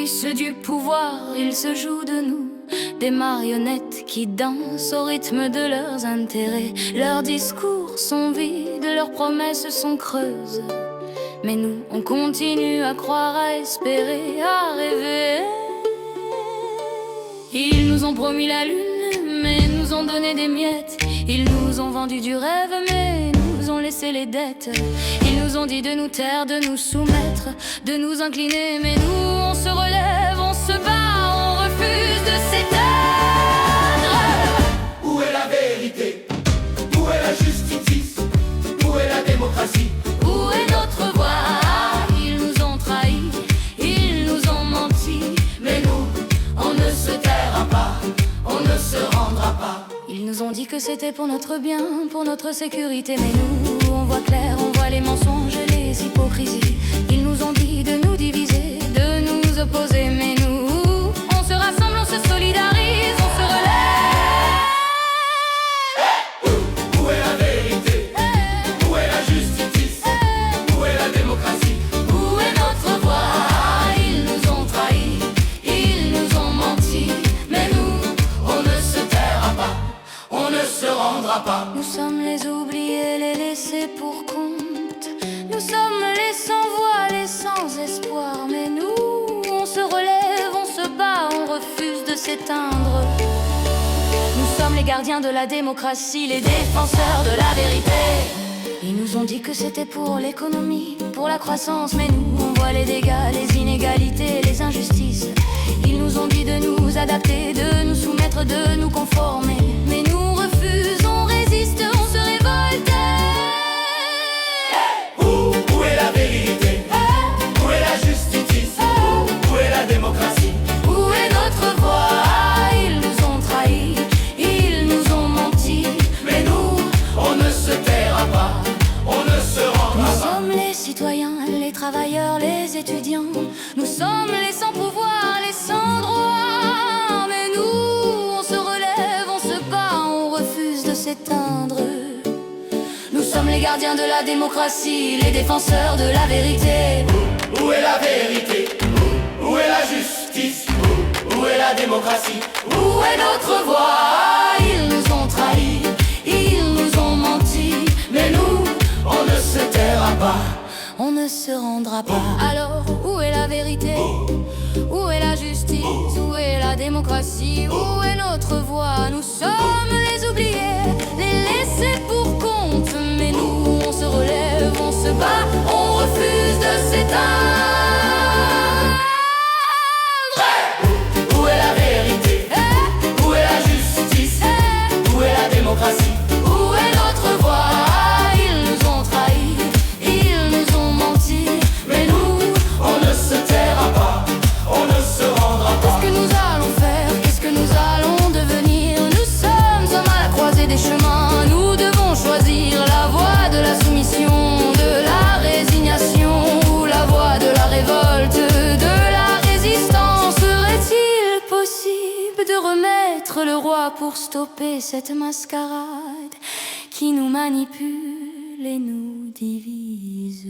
jouissent du pouvoir, ils se jouent de nous, des marionnettes qui dansent au rythme de leurs intérêts. Leurs discours sont vides, leurs promesses sont creuses, mais nous, on continue à croire, à espérer, à rêver. Ils nous ont promis la lune, mais nous ont donné des miettes. Ils nous ont vendu du rêve, mais nous ont laissé les dettes. Ils nous ont dit de nous taire, de nous soumettre, de nous incliner, mais nous, on se relève, on se bat, on refuse de s'éteindre. Où est la vérité? Où est la justice? Où est la démocratie? Où est notre voix? Ils nous ont trahis, ils nous ont menti, Mais nous, on ne se taira pas, on ne se rendra pas. ils nous ont dit que c'était pour notre bien, pour notre sécurité, mais nous, on voit clair, on voit les mensonges et les hypocrisies. Ils nous ont dit de nous diviser, de nous opposer, mais nous, on se rassemble, on se solidarise, on se relève. Où est la vérité? Où est la justice? Où est la démocratie? Où est notre voix? Ils nous ont trahis, ils nous ont menti, Mais nous, on ne se taira pas, on ne se rendra pas. nous sommes les oubliés, les laissés pour compte. Nous sommes les sans voix, les sans espoir. Mais nous, on se relève, on se bat, on refuse de s'éteindre. Nous sommes les gardiens de la démocratie, les défenseurs de la vérité. Ils nous ont dit que c'était pour l'économie, pour la croissance. Mais nous, on voit les dégâts, les inégalités, les injustices. Ils nous ont dit de nous adapter, de nous soumettre, de nous conformer. Mais nous, on refuse, on résiste, on se révolte. Où est la vérité? Où est la justice? Où est la démocratie? Où est notre voix? Ils nous ont trahis, ils nous ont menti. Mais nous, on ne se taira pas, on ne se rendra Nous pas. sommes les citoyens, les travailleurs, les étudiants. Nous sommes les sans pouvoir, les sans droit. Mais nous, on se relève, on se bat, on refuse de s'éteindre. Nous sommes les gardiens de la démocratie, les défenseurs de la vérité. Où est la vérité? Où est la justice? Où est la démocratie? Où est notre voix? Ils nous ont trahis, ils nous ont menti. Mais nous, on ne se taira pas. On ne se rendra pas. Alors, où est la vérité? Où est la justice? Où est la démocratie? Où est notre voix? Nous sommes les oubliés, les laissés pour compte. Mais nous, on se relève, on se bat, on refuse de s'éteindre. Où est la vérité? Où est la justice? Où est la démocratie? Où est notre voix? Ils nous ont trahis, ils nous ont menti. Mais nous, on ne se taira pas, on ne se rendra pas. Qu'est-ce que nous allons faire? Qu'est-ce que nous allons devenir? Nous sommes hommes à la croisée des chemins. Nous devons choisir la voie de la soumission, de la résignation, ou la voie de la révolte, de la résistance. Serait-il possible de remettre le roi pour stopper cette mascarade qui nous manipule et nous divise?